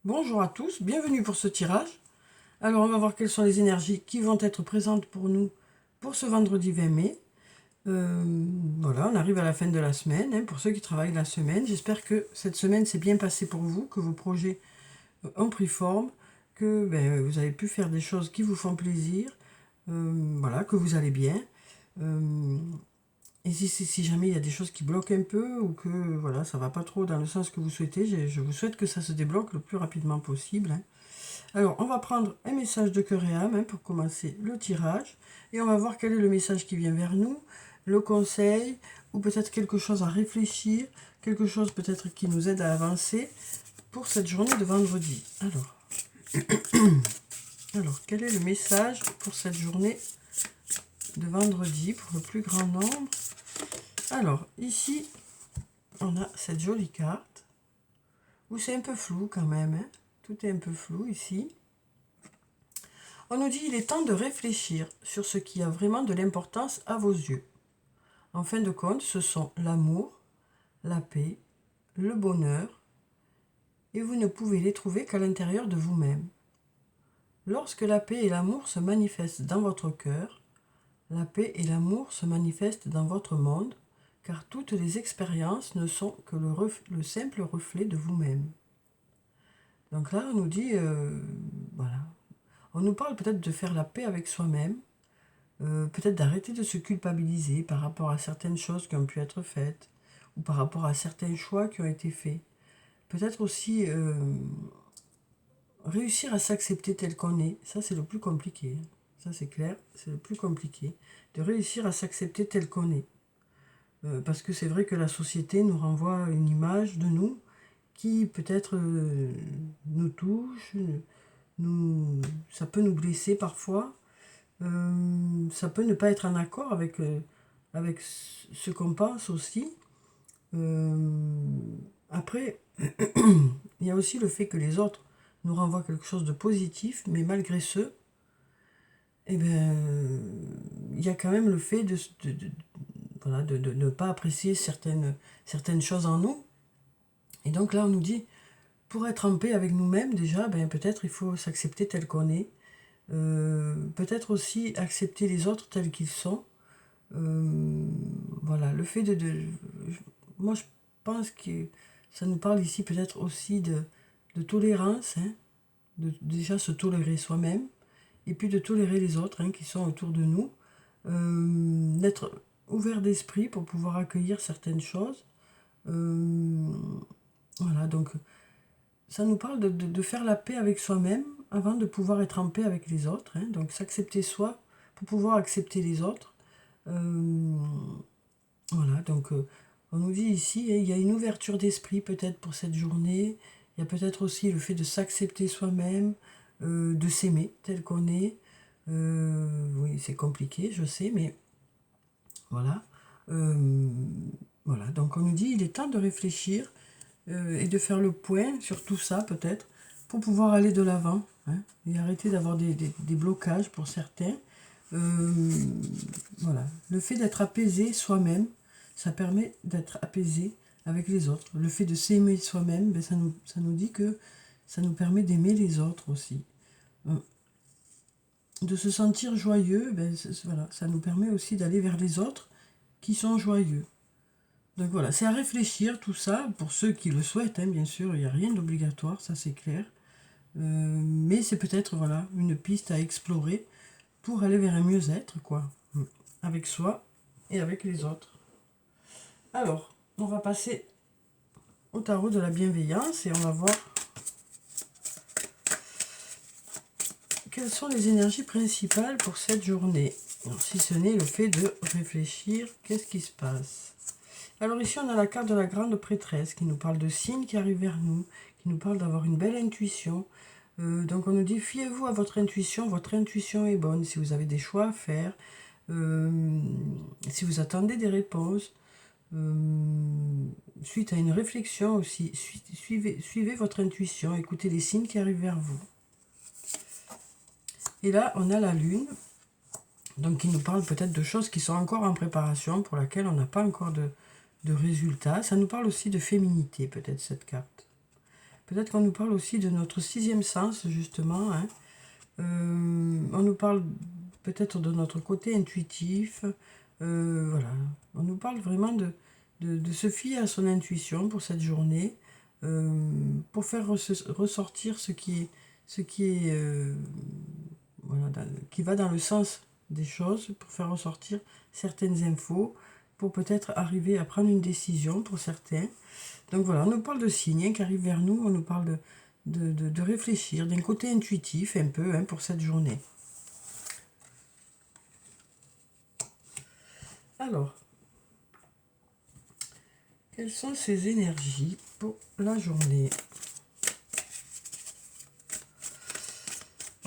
Bonjour à tous, bienvenue pour ce tirage. Alors on va voir quelles sont les énergies qui vont être présentes pour nous pour ce vendredi 20 mai. Voilà, on arrive à la fin de la semaine, pour ceux qui travaillent la semaine. J'espère que cette semaine s'est bien passée pour vous, que vos projets ont pris forme, que vous avez pu faire des choses qui vous font plaisir, voilà, que vous allez bien. Et si jamais il y a des choses qui bloquent un peu ou que voilà, ça va pas trop dans le sens que vous souhaitez, je vous souhaite que ça se débloque le plus rapidement possible. Alors, on va prendre un message de cœur et âme pour commencer le tirage. Et on va voir quel est le message qui vient vers nous, le conseil, ou peut-être quelque chose à réfléchir, quelque chose peut-être qui nous aide à avancer pour cette journée de vendredi. Alors, quel est le message pour cette journée de vendredi pour le plus grand nombre? Alors, ici, on a cette jolie carte, où c'est un peu flou quand même, tout est un peu flou ici. On nous dit il est temps de réfléchir sur ce qui a vraiment de l'importance à vos yeux. En fin de compte, ce sont l'amour, la paix, le bonheur, et vous ne pouvez les trouver qu'à l'intérieur de vous-même. Lorsque la paix et l'amour se manifestent dans votre cœur, la paix et l'amour se manifestent dans votre monde, car toutes les expériences ne sont que le simple reflet de vous-même. Donc là, on nous dit, voilà, on nous parle peut-être de faire la paix avec soi-même, peut-être d'arrêter de se culpabiliser par rapport à certaines choses qui ont pu être faites, ou par rapport à certains choix qui ont été faits. Peut-être aussi réussir à s'accepter tel qu'on est, ça c'est le plus compliqué. Ça c'est clair, c'est le plus compliqué, de réussir à s'accepter tel qu'on est. Parce que c'est vrai que la société nous renvoie une image de nous qui peut-être nous touche, ça peut nous blesser parfois. Ça peut ne pas être en accord avec ce qu'on pense aussi. Après, il y a aussi le fait que les autres nous renvoient quelque chose de positif, mais malgré ce, il y a quand même le fait voilà, de ne pas apprécier certaines choses en nous. Et donc là, on nous dit, pour être en paix avec nous-mêmes, déjà, peut-être il faut s'accepter tel qu'on est. Peut-être aussi accepter les autres tels qu'ils sont. Voilà, le fait moi je pense que ça nous parle ici peut-être aussi de tolérance, de déjà se tolérer soi-même, et puis de tolérer les autres qui sont autour de nous, d'être ouvert d'esprit pour pouvoir accueillir certaines choses. Voilà, donc ça nous parle de faire la paix avec soi-même avant de pouvoir être en paix avec les autres. Donc s'accepter soi pour pouvoir accepter les autres. Voilà, donc on nous dit ici, il y a une ouverture d'esprit peut-être pour cette journée. Il y a peut-être aussi le fait de s'accepter soi-même, de s'aimer tel qu'on est. Oui, c'est compliqué, je sais, mais voilà. Voilà, donc on nous dit, il est temps de réfléchir et de faire le point sur tout ça peut-être pour pouvoir aller de l'avant et arrêter d'avoir des blocages pour certains. Voilà, le fait d'être apaisé soi-même, ça permet d'être apaisé avec les autres. Le fait de s'aimer soi-même, ça nous dit que ça nous permet d'aimer les autres aussi. De se sentir joyeux, voilà, ça nous permet aussi d'aller vers les autres qui sont joyeux. Donc voilà, c'est à réfléchir tout ça, pour ceux qui le souhaitent, bien sûr, il n'y a rien d'obligatoire, ça c'est clair. Mais c'est peut-être voilà, une piste à explorer pour aller vers un mieux-être, quoi, avec soi et avec les autres. Alors, on va passer au tarot de la bienveillance et on va voir quelles sont les énergies principales pour cette journée. Alors, si ce n'est le fait de réfléchir, qu'est-ce qui se passe? Alors ici, on a la carte de la grande prêtresse qui nous parle de signes qui arrivent vers nous, qui nous parle d'avoir une belle intuition. Donc on nous dit, fiez-vous à votre intuition est bonne. Si vous avez des choix à faire, si vous attendez des réponses, suite à une réflexion aussi, suivez votre intuition, écoutez les signes qui arrivent vers vous. Et là, on a la lune, donc qui nous parle peut-être de choses qui sont encore en préparation, pour laquelle on n'a pas encore de résultats. Ça nous parle aussi de féminité, peut-être, cette carte. Peut-être qu'on nous parle aussi de notre sixième sens, justement. Hein. On nous parle peut-être de notre côté intuitif. Voilà. On nous parle vraiment de se fier à son intuition pour cette journée, pour faire ressortir ce qui est voilà, qui va dans le sens des choses, pour faire ressortir certaines infos, pour peut-être arriver à prendre une décision pour certains. Donc voilà, on nous parle de signes qui arrivent vers nous, on nous parle de réfléchir, d'un côté intuitif un peu hein, pour cette journée. Alors, quelles sont ces énergies pour la journée?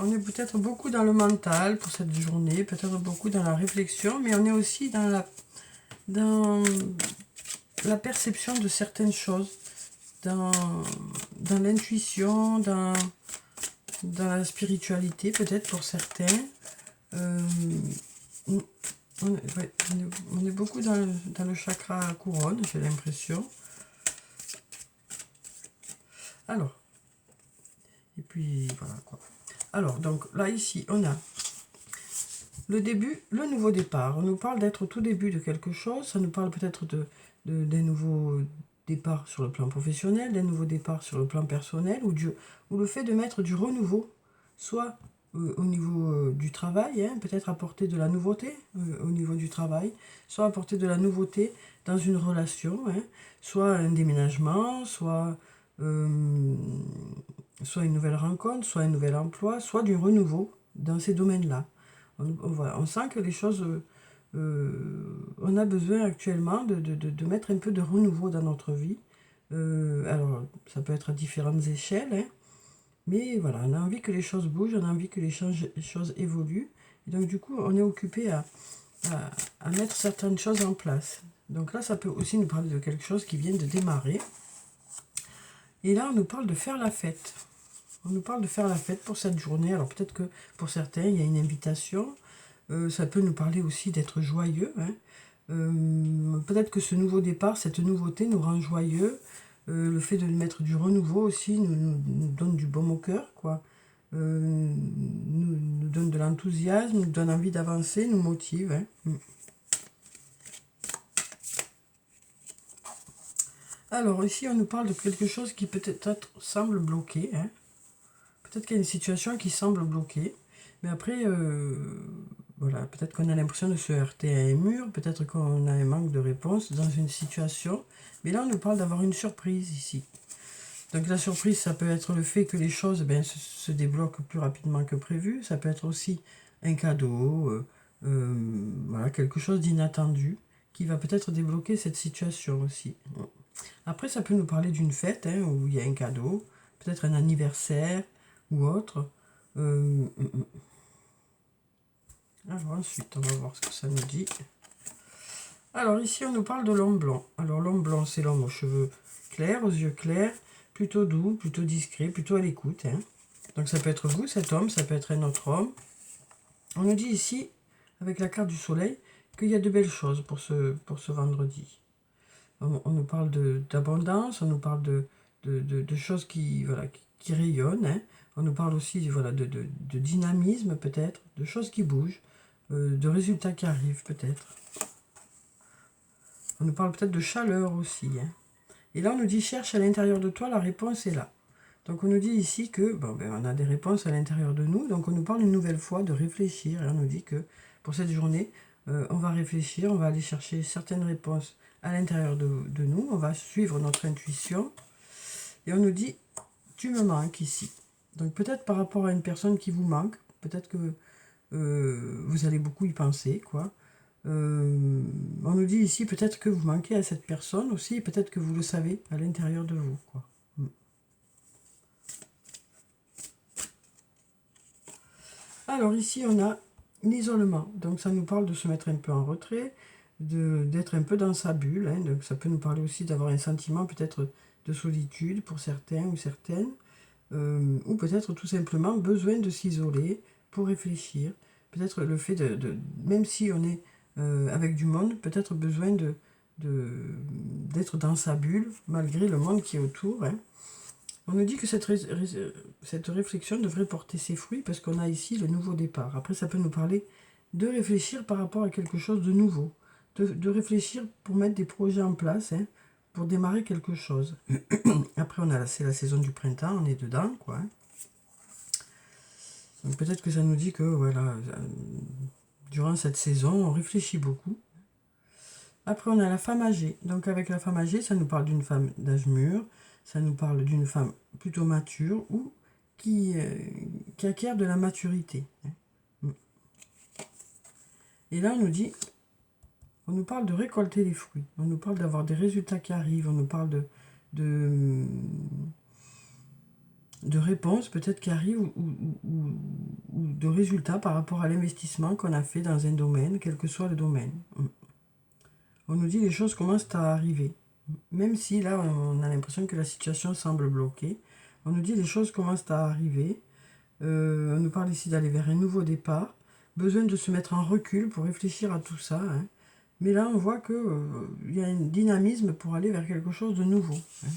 On est peut-être beaucoup dans le mental pour cette journée, peut-être beaucoup dans la réflexion, mais on est aussi dans la perception de certaines choses, dans l'intuition, dans la spiritualité peut-être pour certains. On est beaucoup dans le chakra couronne, j'ai l'impression. Alors, et puis voilà quoi. Alors, donc là, ici, on a le début, le nouveau départ. On nous parle d'être au tout début de quelque chose. Ça nous parle peut-être des nouveaux départs sur le plan professionnel, des nouveaux départs sur le plan personnel, ou le fait de mettre du renouveau, soit au niveau du travail, hein, peut-être apporter de la nouveauté au niveau du travail, soit apporter de la nouveauté dans une relation, hein, soit un déménagement, soit une nouvelle rencontre, soit un nouvel emploi, soit du renouveau dans ces domaines-là. On sent que les choses, on a besoin actuellement de mettre un peu de renouveau dans notre vie. Alors, ça peut être à différentes échelles, hein, mais voilà, on a envie que les choses bougent, on a envie que les choses évoluent. Et donc, du coup, on est occupé à mettre certaines choses en place. Donc là, ça peut aussi nous parler de quelque chose qui vient de démarrer. Et là, on nous parle de faire la fête. On nous parle de faire la fête pour cette journée. Alors peut-être que pour certains, il y a une invitation. Ça peut nous parler aussi d'être joyeux. Hein. Peut-être que ce nouveau départ, cette nouveauté nous rend joyeux. Le fait de mettre du renouveau aussi nous donne du baume au cœur, quoi. Nous donne de l'enthousiasme, nous donne envie d'avancer, nous motive. Hein. Alors ici, on nous parle de quelque chose qui peut-être semble bloqué. Hein. Peut-être qu'il y a une situation qui semble bloquée, mais après, voilà, peut-être qu'on a l'impression de se heurter à un mur, peut-être qu'on a un manque de réponse dans une situation, mais là on nous parle d'avoir une surprise ici. Donc la surprise, ça peut être le fait que les choses se débloquent plus rapidement que prévu, ça peut être aussi un cadeau, voilà, quelque chose d'inattendu qui va peut-être débloquer cette situation aussi. Après, ça peut nous parler d'une fête hein, où il y a un cadeau, peut-être un anniversaire, ou autre. Alors ensuite, on va voir ce que ça nous dit. Alors ici, on nous parle de l'homme blanc. Alors l'homme blanc, c'est l'homme aux cheveux clairs, aux yeux clairs, plutôt doux, plutôt discret, plutôt à l'écoute. Hein. Donc ça peut être vous, cet homme, ça peut être un autre homme. On nous dit ici, avec la carte du soleil, qu'il y a de belles choses pour ce vendredi. On nous parle d'abondance, on nous parle de choses qui rayonnent. Hein. On nous parle aussi voilà, de dynamisme peut-être, de choses qui bougent, de résultats qui arrivent peut-être. On nous parle peut-être de chaleur aussi. Hein. Et là on nous dit cherche à l'intérieur de toi, la réponse est là. Donc on nous dit ici que on a des réponses à l'intérieur de nous, donc on nous parle une nouvelle fois de réfléchir. Et on nous dit que pour cette journée, on va réfléchir, on va aller chercher certaines réponses à l'intérieur de nous, on va suivre notre intuition. Et on nous dit tu me manques ici. Donc peut-être par rapport à une personne qui vous manque, peut-être que vous allez beaucoup y penser, quoi. On nous dit ici peut-être que vous manquez à cette personne aussi, peut-être que vous le savez à l'intérieur de vous, quoi. Alors ici on a l'isolement, donc ça nous parle de se mettre un peu en retrait, d'être un peu dans sa bulle, hein. Donc ça peut nous parler aussi d'avoir un sentiment peut-être de solitude pour certains ou certaines. Ou peut-être tout simplement besoin de s'isoler pour réfléchir. Peut-être le fait même si on est avec du monde, peut-être besoin d'être dans sa bulle, malgré le monde qui est autour. Hein. On nous dit que cette réflexion devrait porter ses fruits parce qu'on a ici le nouveau départ. Après, ça peut nous parler de réfléchir par rapport à quelque chose de nouveau. De réfléchir pour mettre des projets en place, hein, pour démarrer quelque chose. Après, c'est la saison du printemps, on est dedans, quoi. Hein. Donc peut-être que ça nous dit que, voilà, durant cette saison, on réfléchit beaucoup. Après, on a la femme âgée. Donc avec la femme âgée, ça nous parle d'une femme d'âge mûr, ça nous parle d'une femme plutôt mature ou qui acquiert de la maturité. Et là, on nous parle de récolter les fruits, on nous parle d'avoir des résultats qui arrivent, on nous parle de réponses peut-être qui arrivent ou de résultats par rapport à l'investissement qu'on a fait dans un domaine, quel que soit le domaine. On nous dit les choses commencent à arriver. Même si là, on a l'impression que la situation semble bloquée, on nous dit les choses commencent à arriver. On nous parle ici d'aller vers un nouveau départ. Besoin de se mettre en recul pour réfléchir à tout ça. Hein. Mais là, on voit qu'il y a un dynamisme pour aller vers quelque chose de nouveau. Hein.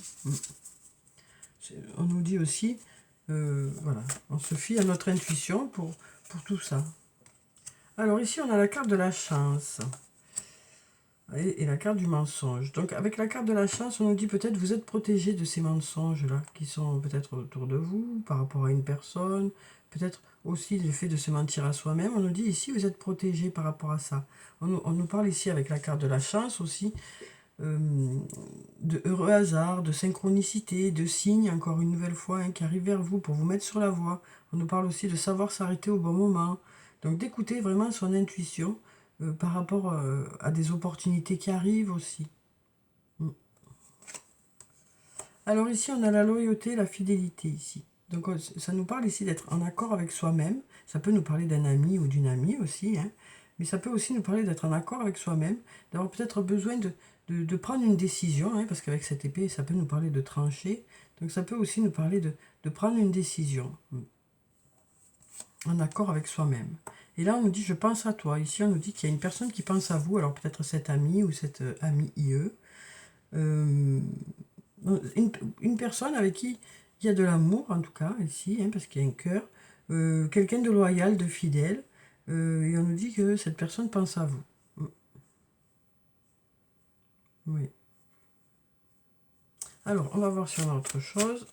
On nous dit aussi, voilà, on se fie à notre intuition pour tout ça. Alors ici, on a la carte de la chance. Et la carte du mensonge. Donc avec la carte de la chance, on nous dit peut-être vous êtes protégé de ces mensonges-là, qui sont peut-être autour de vous, par rapport à une personne, peut-être aussi le fait de se mentir à soi-même. On nous dit ici, vous êtes protégé par rapport à ça. On nous parle ici avec la carte de la chance aussi, de heureux hasard, de synchronicité, de signes, encore une nouvelle fois, hein, qui arrivent vers vous pour vous mettre sur la voie. On nous parle aussi de savoir s'arrêter au bon moment. Donc d'écouter vraiment son intuition, par rapport à des opportunités qui arrivent aussi. Alors ici, on a la loyauté, la fidélité ici. Donc ça nous parle ici d'être en accord avec soi-même. Ça peut nous parler d'un ami ou d'une amie aussi, hein. Mais ça peut aussi nous parler d'être en accord avec soi-même, d'avoir peut-être besoin de prendre une décision, hein, parce qu'avec cette épée, ça peut nous parler de trancher. Donc ça peut aussi nous parler de prendre une décision. En accord avec soi-même. Et là, on nous dit, je pense à toi. Ici, on nous dit qu'il y a une personne qui pense à vous. Alors, peut-être cet ami ou cette amie IE. Une personne avec qui il y a de l'amour, en tout cas, ici, hein, parce qu'il y a un cœur. Quelqu'un de loyal, de fidèle. Et on nous dit que cette personne pense à vous. Oui. Alors, on va voir si on a autre chose.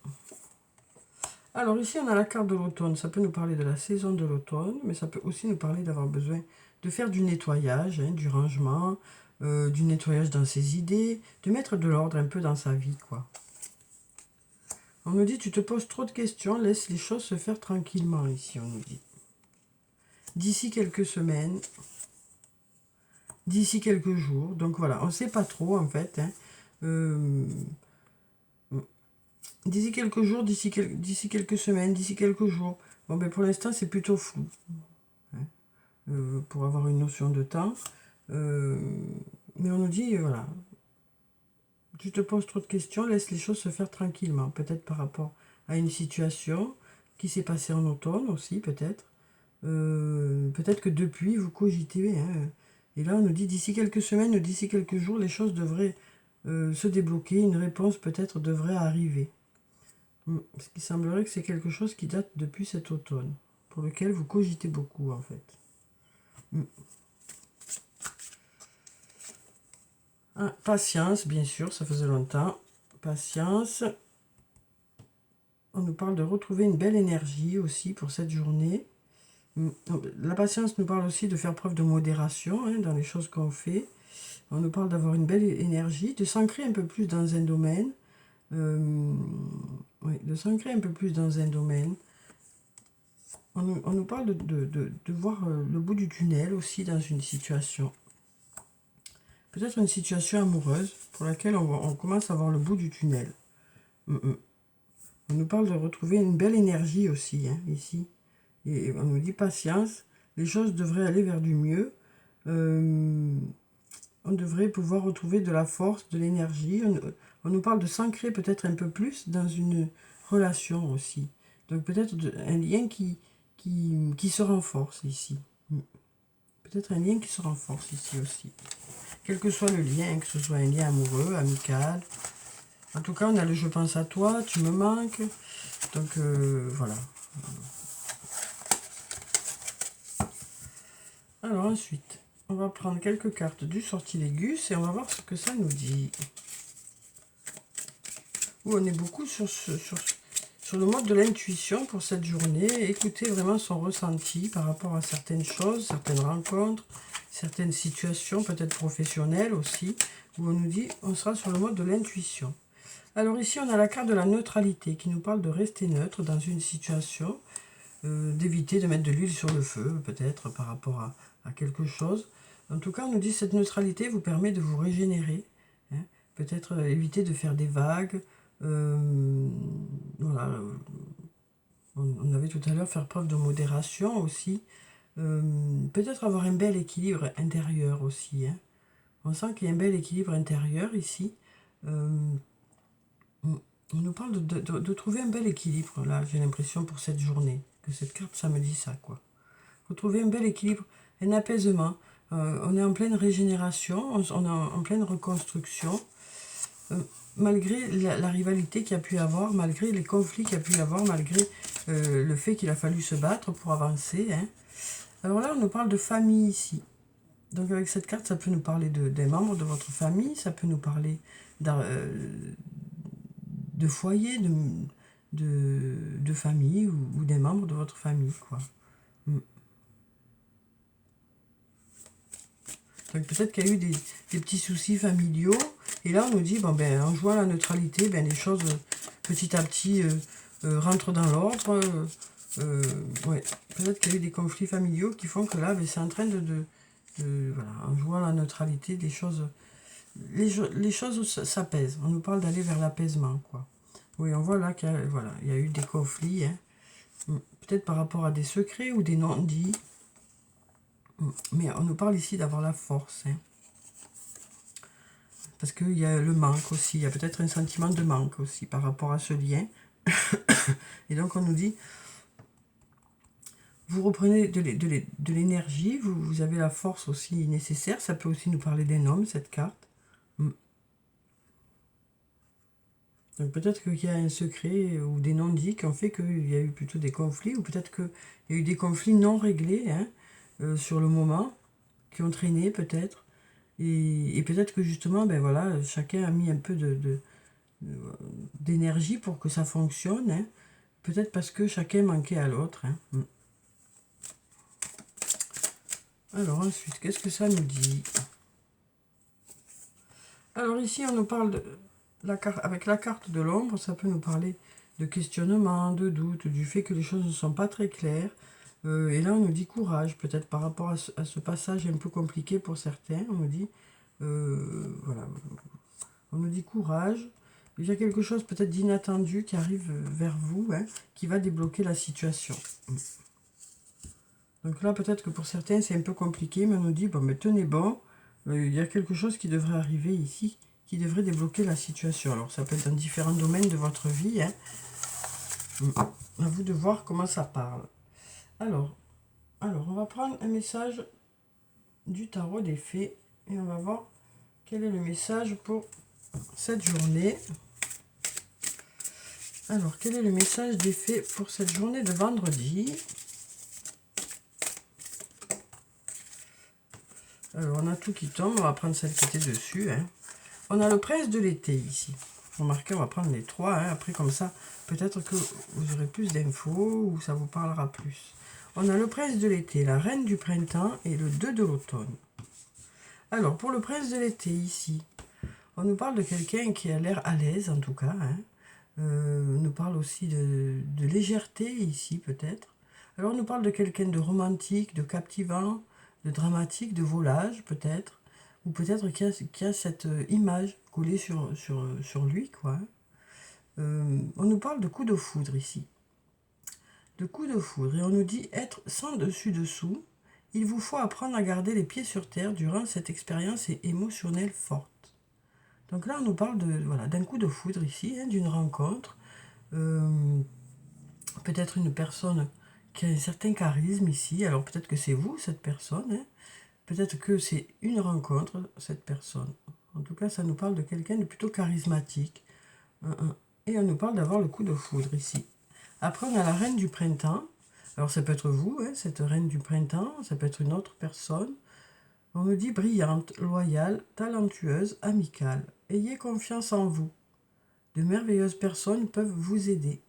Alors ici, on a la carte de l'automne. Ça peut nous parler de la saison de l'automne, mais ça peut aussi nous parler d'avoir besoin de faire du nettoyage, hein, du rangement, du nettoyage dans ses idées, de mettre de l'ordre un peu dans sa vie, quoi. On nous dit, tu te poses trop de questions, laisse les choses se faire tranquillement, ici, on nous dit. D'ici quelques semaines, d'ici quelques jours, donc voilà, on ne sait pas trop, en fait, hein. D'ici quelques jours, d'ici quelques semaines, d'ici quelques jours. Bon, ben pour l'instant, c'est plutôt flou. Hein, pour avoir une notion de temps. Mais on nous dit, voilà, tu te poses trop de questions, laisse les choses se faire tranquillement. Peut-être par rapport à une situation qui s'est passée en automne aussi, peut-être. Peut-être que depuis, vous cogitez. Hein. Et là, on nous dit, d'ici quelques semaines ou d'ici quelques jours, les choses devraient se débloquer. Une réponse peut-être devrait arriver. Parce qu'il semblerait que c'est quelque chose qui date depuis cet automne, pour lequel vous cogitez beaucoup, en fait. Ah, patience, bien sûr, ça faisait longtemps. Patience. On nous parle de retrouver une belle énergie aussi pour cette journée. La patience nous parle aussi de faire preuve de modération, hein, dans les choses qu'on fait. On nous parle d'avoir une belle énergie, de s'ancrer un peu plus dans un domaine. Oui, de s'ancrer un peu plus dans un domaine. On nous parle de voir le bout du tunnel aussi dans une situation. Peut-être une situation amoureuse pour laquelle on commence à voir le bout du tunnel. On nous parle de retrouver une belle énergie aussi, hein, ici. Et on nous dit patience, les choses devraient aller vers du mieux. On devrait pouvoir retrouver de la force, de l'énergie. On nous parle de s'ancrer peut-être un peu plus dans une relation aussi. Donc peut-être un lien qui se renforce ici. Peut-être un lien qui se renforce ici aussi. Quel que soit le lien, que ce soit un lien amoureux, amical, En tout cas, on a le je pense à toi, tu me manques. Donc, voilà. Alors ensuite, on va prendre quelques cartes du sortilègus et on va voir ce que ça nous dit. On est beaucoup sur le mode de l'intuition pour cette journée. Écoutez vraiment son ressenti par rapport à certaines choses, certaines rencontres, certaines situations, peut-être professionnelles aussi, où on nous dit on sera sur le mode de l'intuition. Alors ici, on a la carte de la neutralité qui nous parle de rester neutre dans une situation, d'éviter de mettre de l'huile sur le feu, peut-être par rapport à quelque chose. En tout cas, on nous dit que cette neutralité vous permet de vous régénérer, hein, peut-être éviter de faire des vagues. Voilà, on avait tout à l'heure faire preuve de modération aussi. Peut-être avoir un bel équilibre intérieur aussi. Hein. On sent qu'il y a un bel équilibre intérieur ici. On nous parle de trouver un bel équilibre, là, j'ai l'impression, pour cette journée. Que cette carte, ça me dit ça, quoi. Faut trouver un bel équilibre, un apaisement. On est en pleine régénération, on est en pleine reconstruction. Malgré la rivalité qu'il y a pu y avoir, malgré les conflits qu'il y a pu y avoir, malgré le fait qu'il a fallu se battre pour avancer. Hein. Alors là, on nous parle de famille ici. Donc avec cette carte, ça peut nous parler des membres de votre famille, ça peut nous parler de foyer, de famille ou des membres de votre famille, quoi. Donc peut-être qu'il y a eu des petits soucis familiaux. Et là, on nous dit, bon, ben, en jouant à la neutralité, ben, les choses, petit à petit, rentrent dans l'ordre. Ouais. Peut-être qu'il y a eu des conflits familiaux qui font que là, ben, c'est en train voilà, en jouant à la neutralité, les choses s'apaisent. On nous parle d'aller vers l'apaisement, quoi. Oui, on voit là qu'il y a, voilà, il y a eu des conflits. Hein. Peut-être par rapport à des secrets ou des non-dits. Mais on nous parle ici d'avoir la force. Hein. Parce qu'il y a le manque aussi. Il y a peut-être un sentiment de manque aussi par rapport à ce lien. Et donc on nous dit, vous reprenez de l'énergie, vous avez la force aussi nécessaire. Ça peut aussi nous parler d'un homme, cette carte. Donc peut-être qu'il y a un secret ou des non-dits qui ont fait qu'il y a eu plutôt des conflits, ou peut-être qu'il y a eu des conflits non réglés hein, sur le moment, qui ont traîné peut-être. Et peut-être que justement, ben voilà, chacun a mis un peu d'énergie pour que ça fonctionne. Hein. Peut-être parce que chacun manquait à l'autre. Hein. Alors ensuite, qu'est-ce que ça nous dit? Alors ici, on nous parle de avec la carte de l'ombre, ça peut nous parler de questionnement, de doute, du fait que les choses ne sont pas très claires. Et là, on nous dit courage, peut-être par rapport à ce passage un peu compliqué pour certains. On nous dit, voilà, on nous dit courage. Il y a quelque chose peut-être d'inattendu qui arrive vers vous, hein, qui va débloquer la situation. Donc là, peut-être que pour certains, c'est un peu compliqué, mais on nous dit, bon, mais tenez bon, il y a quelque chose qui devrait arriver ici, qui devrait débloquer la situation. Alors, ça peut être dans différents domaines de votre vie. Hein. À vous de voir comment ça parle. Alors, on va prendre un message du tarot des fées et on va voir quel est le message pour cette journée. Alors, quel est le message des fées pour cette journée de vendredi? Alors, on a tout qui tombe. On va prendre celle qui était dessus. Hein. On a le prince de l'été ici. Remarquez, on va prendre les trois. Hein. Après, comme ça, peut-être que vous aurez plus d'infos ou ça vous parlera plus. On a le prince de l'été, la reine du printemps et le 2 de l'automne. Alors, pour le prince de l'été ici, on nous parle de quelqu'un qui a l'air à l'aise, en tout cas. Hein. On nous parle aussi de légèreté ici, peut-être. Alors, on nous parle de quelqu'un de romantique, de captivant, de dramatique, de volage, peut-être. Ou peut-être qu'il y a cette image collée sur lui, quoi. On nous parle de coup de foudre ici. De coup de foudre. Et on nous dit être sans dessus-dessous. Il vous faut apprendre à garder les pieds sur terre durant cette expérience émotionnelle forte. Donc là, on nous parle voilà, d'un coup de foudre ici, hein, d'une rencontre. Peut-être une personne qui a un certain charisme ici. Alors peut-être que c'est vous, cette personne. Hein. Peut-être que c'est une rencontre, cette personne. En tout cas, ça nous parle de quelqu'un de plutôt charismatique. Et on nous parle d'avoir le coup de foudre ici. Après, on a la reine du printemps. Alors, ça peut être vous, hein, cette reine du printemps. Ça peut être une autre personne. On nous dit brillante, loyale, talentueuse, amicale. Ayez confiance en vous. De merveilleuses personnes peuvent vous aider.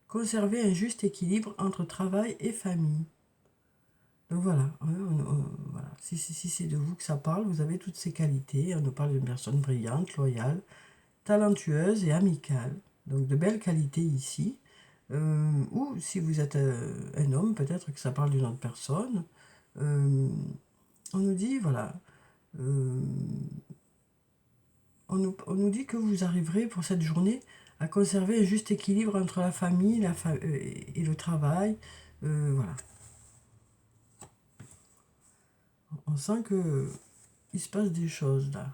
Conservez un juste équilibre entre travail et famille. Donc voilà, voilà. Si c'est de vous que ça parle, vous avez toutes ces qualités. On nous parle d'une personne brillante, loyale, talentueuse et amicale. Donc de belles qualités ici. Ou si vous êtes un homme, peut-être que ça parle d'une autre personne. On nous dit, voilà, on nous dit que vous arriverez pour cette journée à conserver un juste équilibre entre la famille et le travail. Voilà. On sent que il se passe des choses là.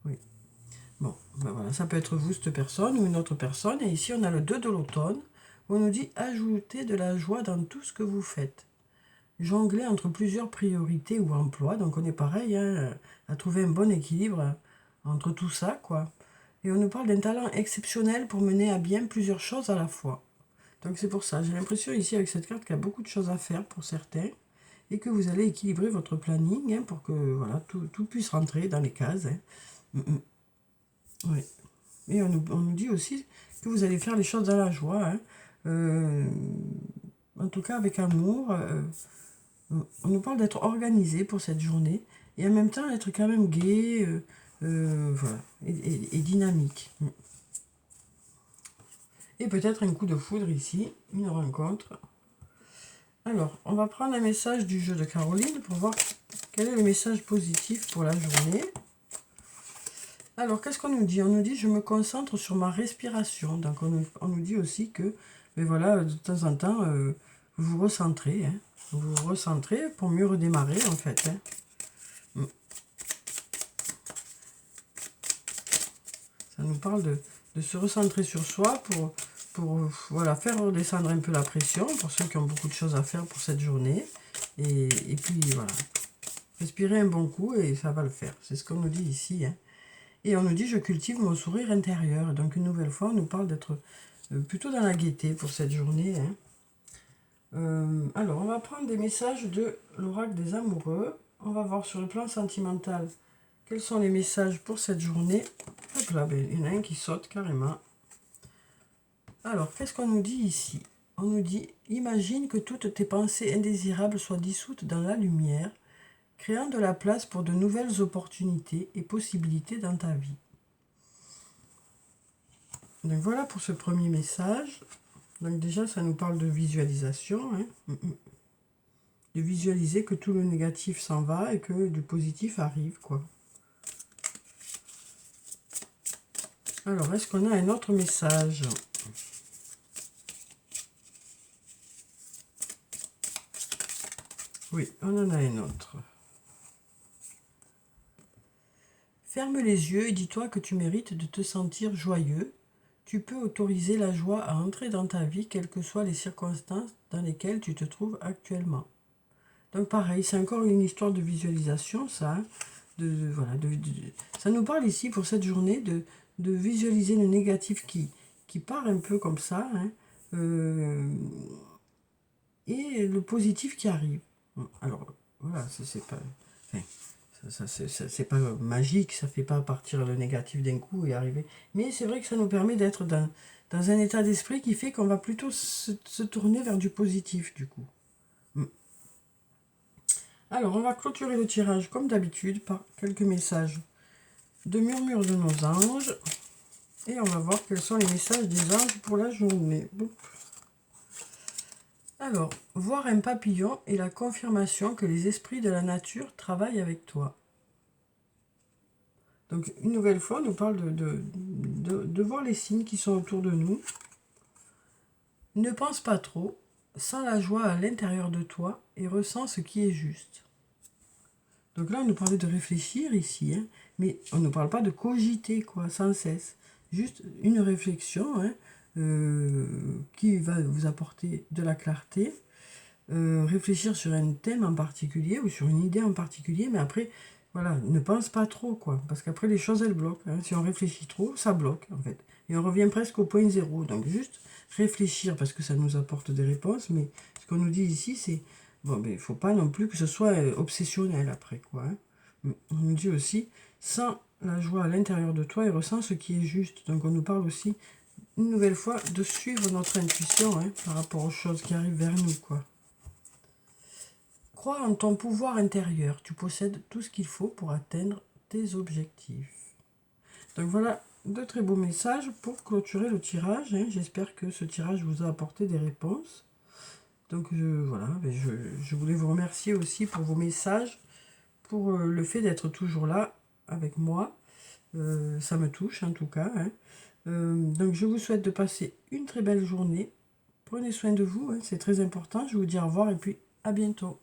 Oui. Bon, ben voilà, ça peut être vous, cette personne, ou une autre personne. Et ici, on a le 2 de l'automne, où on nous dit ajoutez de la joie dans tout ce que vous faites. Jongler entre plusieurs priorités ou emplois. Donc on est pareil, hein, à trouver un bon équilibre entre tout ça, quoi. Et on nous parle d'un talent exceptionnel pour mener à bien plusieurs choses à la fois. Donc c'est pour ça, j'ai l'impression ici avec cette carte qu'il y a beaucoup de choses à faire pour certains et que vous allez équilibrer votre planning, hein, pour que voilà, tout puisse rentrer dans les cases. Hein. Oui. Et on nous dit aussi que vous allez faire les choses dans la joie, hein. En tout cas avec amour. On nous parle d'être organisé pour cette journée et en même temps être quand même gai, voilà, et dynamique. Et peut-être un coup de foudre ici, une rencontre. Alors, on va prendre un message du jeu de Caroline pour voir quel est le message positif pour la journée. Alors, qu'est-ce qu'on nous dit? On nous dit, je me concentre sur ma respiration. Donc, on nous dit aussi que, mais voilà, de temps en temps, vous vous recentrez. Hein. Vous vous recentrez pour mieux redémarrer, en fait. Hein. Ça nous parle de se recentrer sur soi pour voilà, faire redescendre un peu la pression pour ceux qui ont beaucoup de choses à faire pour cette journée. Et puis, voilà. Respirez un bon coup et ça va le faire. C'est ce qu'on nous dit ici. Hein. Et on nous dit, je cultive mon sourire intérieur. Donc, une nouvelle fois, on nous parle d'être plutôt dans la gaieté pour cette journée. Hein. Alors, on va prendre des messages de l'oracle des amoureux. On va voir sur le plan sentimental quels sont les messages pour cette journée. Hop là, ben, il y en a un qui saute carrément. Alors, qu'est-ce qu'on nous dit ici? On nous dit, imagine que toutes tes pensées indésirables soient dissoutes dans la lumière, créant de la place pour de nouvelles opportunités et possibilités dans ta vie. Donc voilà pour ce premier message. Donc déjà, ça nous parle de visualisation. Hein. De visualiser que tout le négatif s'en va et que du positif arrive, quoi. Alors, est-ce qu'on a un autre message? Oui, on en a un autre. Ferme les yeux et dis-toi que tu mérites de te sentir joyeux. Tu peux autoriser la joie à entrer dans ta vie, quelles que soient les circonstances dans lesquelles tu te trouves actuellement. Donc pareil, c'est encore une histoire de visualisation, ça. Hein, voilà, ça nous parle ici pour cette journée de visualiser le négatif qui part un peu comme ça, hein, et le positif qui arrive. Alors, voilà, c'est pas... Enfin, c'est pas magique, ça fait pas partir le négatif d'un coup et arriver. Mais c'est vrai que ça nous permet d'être dans un état d'esprit qui fait qu'on va plutôt se tourner vers du positif, du coup. Alors, on va clôturer le tirage comme d'habitude par quelques messages de murmure de nos anges. Et on va voir quels sont les messages des anges pour la journée. Alors, voir un papillon est la confirmation que les esprits de la nature travaillent avec toi. Donc, une nouvelle fois, on nous parle de voir les signes qui sont autour de nous. Ne pense pas trop, sens la joie à l'intérieur de toi et ressens ce qui est juste. Donc là, on nous parlait de réfléchir ici, hein, mais on ne nous parle pas de cogiter, quoi, sans cesse. Juste une réflexion, hein, qui va vous apporter de la clarté. Réfléchir sur un thème en particulier ou sur une idée en particulier, mais après, Voilà, ne pense pas trop, quoi. Parce qu'après, les choses, elles bloquent. Hein. Si on réfléchit trop, ça bloque, en fait. Et on revient presque au point zéro. Donc, juste réfléchir, parce que ça nous apporte des réponses. Mais ce qu'on nous dit ici, c'est... Bon, mais il ne faut pas non plus que ce soit obsessionnel, après, quoi. Hein. On nous dit aussi, sens la joie à l'intérieur de toi et ressens ce qui est juste. Donc, on nous parle aussi, une nouvelle fois, de suivre notre intuition, hein, par rapport aux choses qui arrivent vers nous, quoi. Crois en ton pouvoir intérieur. Tu possèdes tout ce qu'il faut pour atteindre tes objectifs. Donc voilà, de très beaux messages pour clôturer le tirage. Hein. J'espère que ce tirage vous a apporté des réponses. Donc voilà, je voulais vous remercier aussi pour vos messages, pour le fait d'être toujours là avec moi. Ça me touche en tout cas. Hein. Donc je vous souhaite de passer une très belle journée. Prenez soin de vous, hein, c'est très important. Je vous dis au revoir et puis à bientôt.